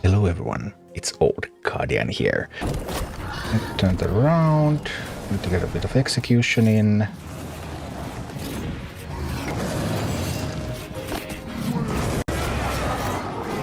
Hello everyone, it's Old Guardian here. Let's turn it around. Need to get a bit of execution in.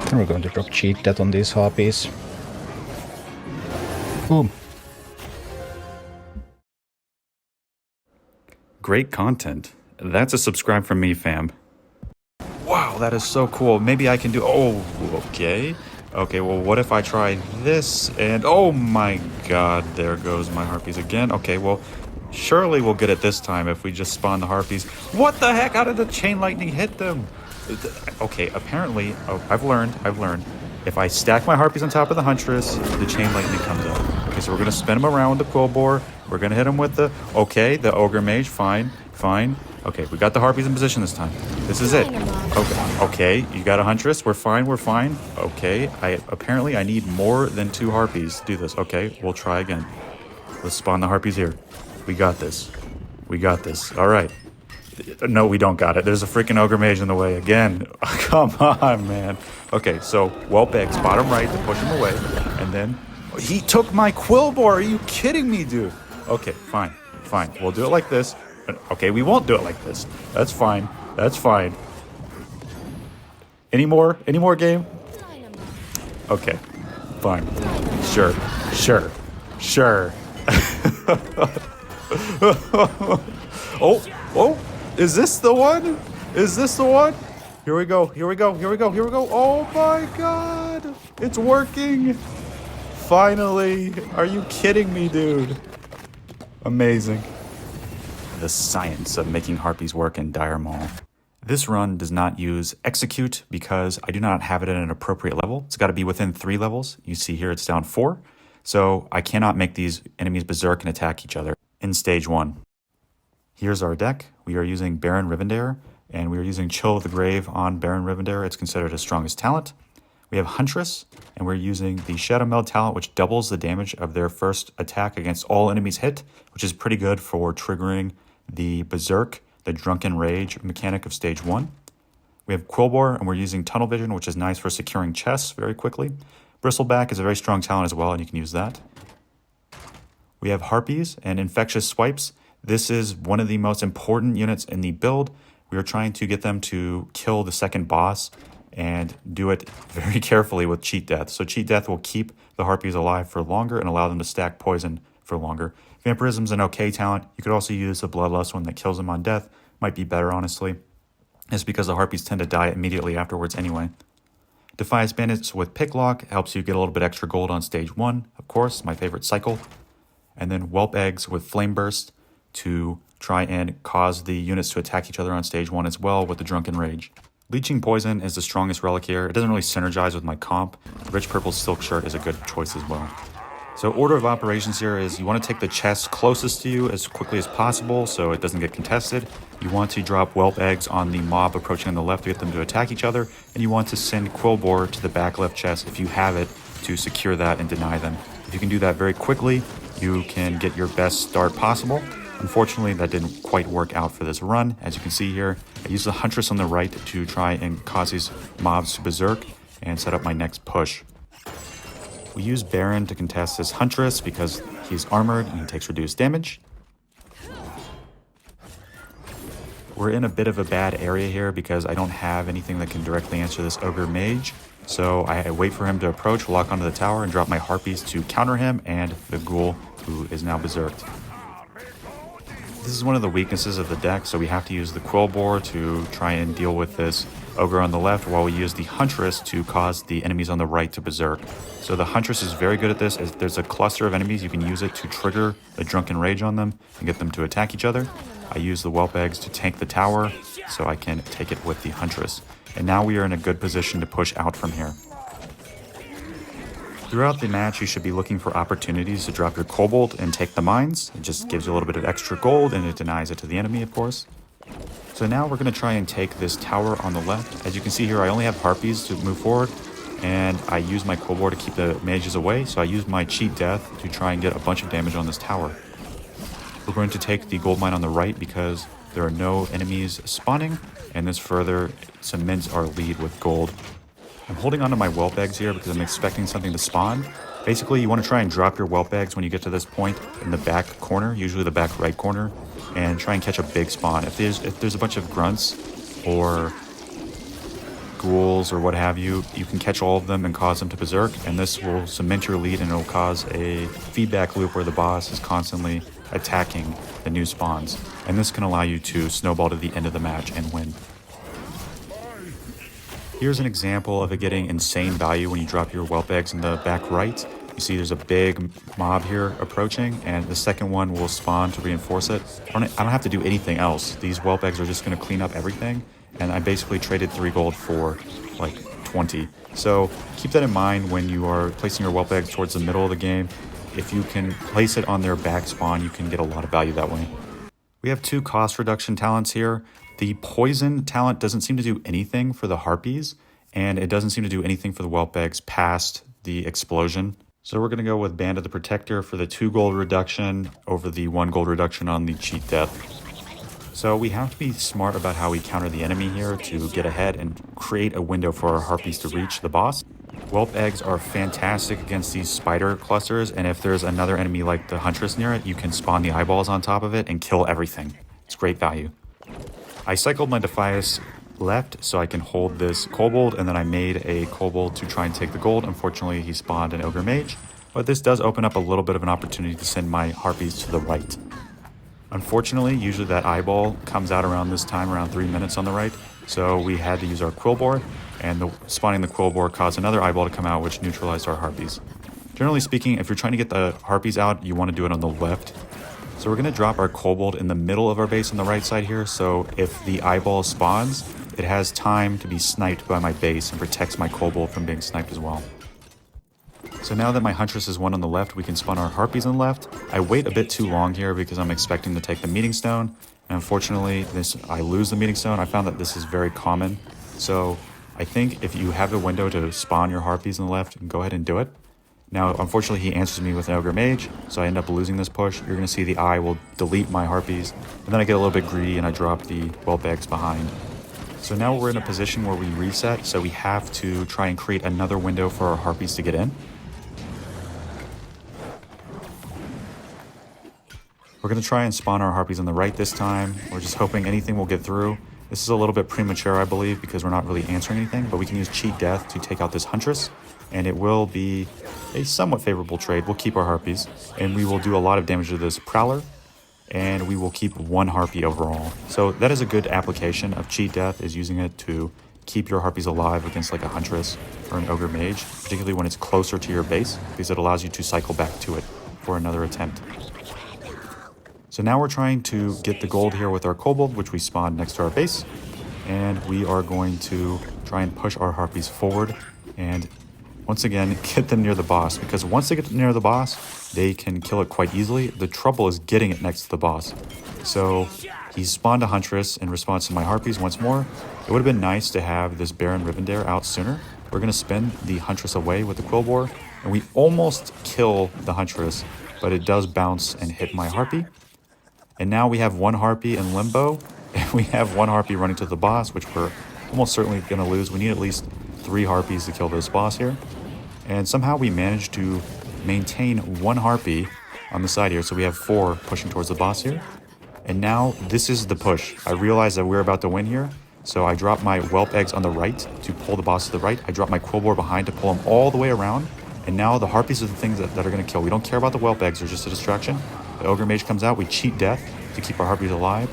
And we're going to drop Cheat Death on these Harpies. Boom. Great content. That's a subscribe from me, fam. Wow, that is so cool. Maybe I can do... Oh, okay. Okay, well, what if I try this and... Oh my god, there goes my Harpies again. Okay, well, surely we'll get it this time if we just spawn the Harpies. What the heck? How did the chain lightning hit them? Okay, apparently... Oh, I've learned. If I stack my Harpies on top of the Huntress, the chain lightning comes out. Okay, so we're going to spin them around with the Quill Bore. We're going to hit them with the... Okay, the Ogre Mage. Fine. Okay, we got the Harpies in position this time. This is it. Okay, you got a Huntress. We're fine. Okay, apparently I need more than 2 Harpies to do this. Okay, we'll try again. Let's spawn the Harpies here. We got this. All right. No, we don't got it. There's a freaking Ogre Mage in the way again. Come on, man. Okay, so Whelpeggs, bottom right to push him away. And then he took my Quill Bore. Are you kidding me, dude? Okay, fine. We'll do it like this. Okay, we won't do it like this. That's fine. Any more game? Okay, fine. Sure. Oh, is this the one? Here we go. Oh my god, it's working. Finally. Are you kidding me, dude? Amazing. The science of making Harpies work in Dire Maul. This run does not use Execute because I do not have it at an appropriate level. It's got to be within 3 levels. You see here it's down 4. So I cannot make these enemies berserk and attack each other in stage 1. Here's our deck. We are using Baron Rivendare, and we are using Chill of the Grave on Baron Rivendare. It's considered his strongest talent. We have Huntress, and we're using the Shadow Meld talent, which doubles the damage of their first attack against all enemies hit, which is pretty good for triggering the Berserk, the Drunken Rage mechanic of stage 1. We have Quillbore, and we're using Tunnel Vision, which is nice for securing chests very quickly. Bristleback is a very strong talent as well, and you can use that. We have Harpies and Infectious Swipes. This is one of the most important units in the build. We are trying to get them to kill the second boss and do it very carefully with Cheat Death. So Cheat Death will keep the Harpies alive for longer and allow them to stack poison for longer. Vampirism's an okay talent. You could also use the Bloodlust one that kills them on death. Might be better, honestly. It's because the Harpies tend to die immediately afterwards anyway. Defiance Bandits with Picklock helps you get a little bit extra gold on stage 1, of course, my favorite cycle. And then Whelpeggs with Flame Burst to try and cause the units to attack each other on stage 1 as well with the Drunken Rage. Leeching Poison is the strongest relic here. It doesn't really synergize with my comp. Rich Purple Silk Shirt is a good choice as well. So order of operations here is you want to take the chest closest to you as quickly as possible so it doesn't get contested. You want to drop Whelpeggs on the mob approaching on the left to get them to attack each other. And you want to send Quillbore to the back left chest if you have it to secure that and deny them. If you can do that very quickly, you can get your best start possible. Unfortunately, that didn't quite work out for this run. As you can see here, I used the Huntress on the right to try and cause these mobs to berserk and set up my next push. We use Baron to contest this Huntress because he's armored and he takes reduced damage. We're in a bit of a bad area here because I don't have anything that can directly answer this Ogre Mage. So I wait for him to approach, lock onto the tower, and drop my Harpies to counter him and the Ghoul, who is now berserked. This is one of the weaknesses of the deck, so we have to use the Quillbore to try and deal with this Ogre on the left while we use the Huntress to cause the enemies on the right to berserk. So the Huntress is very good at this. As there's a cluster of enemies, you can use it to trigger the Drunken Rage on them and get them to attack each other. I use the Whelpeggs to tank the tower so I can take it with the Huntress. And now we are in a good position to push out from here. Throughout the match, you should be looking for opportunities to drop your Kobold and take the mines. It just gives you a little bit of extra gold and it denies it to the enemy, of course. So now we're going to try and take this tower on the left. As you can see here, I only have Harpies to move forward, and I use my Quillbore to keep the mages away, so I use my Cheat Death to try and get a bunch of damage on this tower. We're going to take the gold mine on the right because there are no enemies spawning, and this further cements our lead with gold. I'm holding onto my whelp eggs here because I'm expecting something to spawn. Basically, you want to try and drop your whelp eggs when you get to this point in the back corner, usually the back right corner, and try and catch a big spawn. If there's a bunch of grunts or ghouls or what have you, you can catch all of them and cause them to berserk, and this will cement your lead and it'll cause a feedback loop where the boss is constantly attacking the new spawns. And this can allow you to snowball to the end of the match and win. Here's an example of it getting insane value when you drop your whelp eggs in the back right. You see there's a big mob here approaching, and the second one will spawn to reinforce it. I don't have to do anything else. These whelp eggs are just going to clean up everything, and I basically traded 3 gold for like 20. So keep that in mind when you are placing your whelp eggs towards the middle of the game. If you can place it on their back spawn, you can get a lot of value that way. We have 2 cost reduction talents here. The poison talent doesn't seem to do anything for the harpies, and it doesn't seem to do anything for the whelp eggs past the explosion. So we're going to go with Band of the Protector for the 2 gold reduction over the 1 gold reduction on the Cheat Death. So we have to be smart about how we counter the enemy here to get ahead and create a window for our harpies to reach the boss. Whelp eggs are fantastic against these spider clusters, and if there's another enemy like the Huntress near it, you can spawn the eyeballs on top of it and kill everything. It's great value. I cycled my Defias left so I can hold this kobold, and then I made a kobold to try and take the gold. Unfortunately, he spawned an ogre mage, but this does open up a little bit of an opportunity to send my harpies to the right. Unfortunately, usually that eyeball comes out around this time, around 3 minutes on the right, so we had to use our Quillbore, and spawning the Quillbore caused another eyeball to come out, which neutralized our harpies. Generally speaking, if you're trying to get the harpies out, you want to do it on the left. So we're going to drop our kobold in the middle of our base on the right side here, so if the eyeball spawns, it has time to be sniped by my base and protects my kobold from being sniped as well. So now that my Huntress is one on the left, we can spawn our harpies on the left. I wait a bit too long here because I'm expecting to take the meeting stone, and unfortunately I lose the meeting stone. I found that this is very common, so I think if you have a window to spawn your harpies on the left, go ahead and do it. Now, unfortunately, he answers me with an ogre mage, so I end up losing this push. You're going to see the eye will delete my harpies, and then I get a little bit greedy and I drop the whelp eggs behind. So now we're in a position where we reset, so we have to try and create another window for our harpies to get in. We're going to try and spawn our harpies on the right this time. We're just hoping anything will get through. This is a little bit premature, I believe, because we're not really answering anything, but we can use Cheat Death to take out this Huntress, and it will be a somewhat favorable trade. We'll keep our harpies, and we will do a lot of damage to this Prowler, and we will keep 1 harpy overall. So that is a good application of Cheat Death, is using it to keep your harpies alive against like a Huntress or an Ogre Mage, particularly when it's closer to your base, because it allows you to cycle back to it for another attempt. So now we're trying to get the gold here with our kobold, which we spawned next to our base, and we are going to try and push our harpies forward and once again get them near the boss, because once they get near the boss, they can kill it quite easily. The trouble is getting it next to the boss. So he spawned a Huntress in response to my harpies once more. It would have been nice to have this Baron Rivendare out sooner. We're going to spin the Huntress away with the Quillbore, and we almost kill the Huntress, but it does bounce and hit my harpy. And now we have 1 harpy in limbo, and we have 1 harpy running to the boss, which we're almost certainly going to lose. We need at least 3 harpies to kill this boss here. And somehow we managed to maintain 1 harpy on the side here, so we have 4 pushing towards the boss here. And now this is the push. I realize that we're about to win here, so I drop my whelp eggs on the right to pull the boss to the right. I drop my Quillbore behind to pull him all the way around, and now the harpies are the things that are going to kill. We don't care about the whelp eggs, they're just a distraction. The Ogre Mage comes out, we Cheat Death to keep our harpies alive,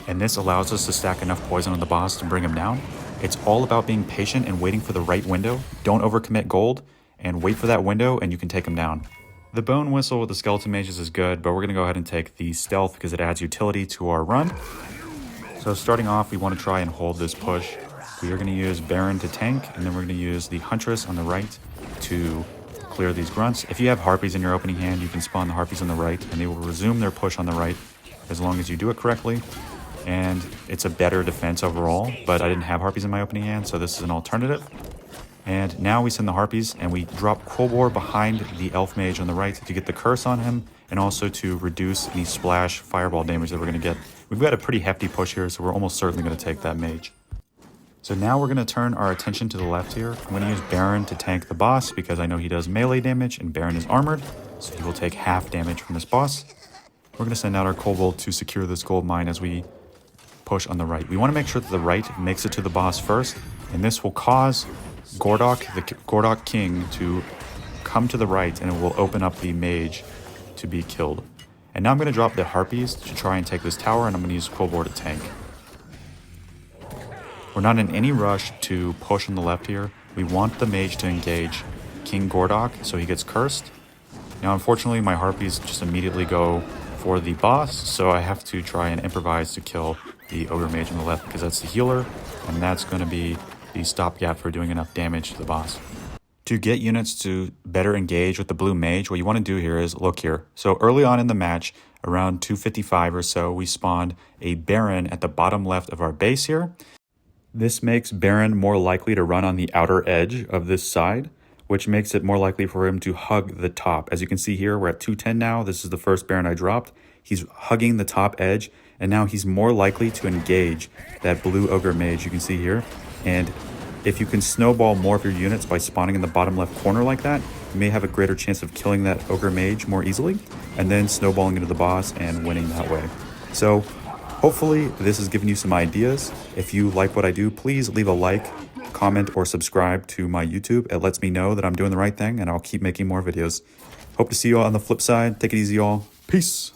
and this allows us to stack enough poison on the boss to bring him down. It's all about being patient and waiting for the right window. Don't overcommit gold, and wait for that window and you can take him down. The Bone Whistle with the Skeleton Mages is good, but we're going to go ahead and take the Stealth because it adds utility to our run. So starting off, we want to try and hold this push. We are going to use Baron to tank, and then we're going to use the Huntress on the right to clear these grunts. If you have harpies in your opening hand, you can spawn the harpies on the right, and they will resume their push on the right as long as you do it correctly. And it's a better defense overall, but I didn't have harpies in my opening hand, so this is an alternative. And now we send the harpies, and we drop Quillbore behind the Elf Mage on the right to get the curse on him, and also to reduce any splash fireball damage that we're going to get. We've got a pretty hefty push here, so we're almost certainly going to take that mage. So now we're going to turn our attention to the left here. I'm going to use Baron to tank the boss because I know he does melee damage and Baron is armored, so he will take half damage from this boss. We're going to send out our Kobold to secure this gold mine as we push on the right. We want to make sure that the right makes it to the boss first, and this will cause Gordok, the Gordok King, to come to the right, and it will open up the mage to be killed. And now I'm going to drop the Harpies to try and take this tower, and I'm going to use Kobold to tank. We're not in any rush to push on the left here. We want the mage to engage King Gordok so he gets cursed. Now, unfortunately, my Harpies just immediately go for the boss, so I have to try and improvise to kill the Ogre Mage on the left because that's the healer, and that's going to be the stopgap for doing enough damage to the boss. To get units to better engage with the blue mage, what you want to do here is look here. So early on in the match, around 255 or so, we spawned a Baron at the bottom left of our base here. This makes Baron more likely to run on the outer edge of this side, which makes it more likely for him to hug the top. As you can see here, we're at 210 now. This is the first Baron I dropped. He's hugging the top edge, and now he's more likely to engage that blue Ogre Mage you can see here. And if you can snowball more of your units by spawning in the bottom left corner like that, you may have a greater chance of killing that Ogre Mage more easily, and then snowballing into the boss and winning that way. So hopefully this has given you some ideas. If you like what I do, please leave a like, comment, or subscribe to my YouTube. It lets me know that I'm doing the right thing, and I'll keep making more videos. Hope to see you all on the flip side. Take it easy, y'all. Peace.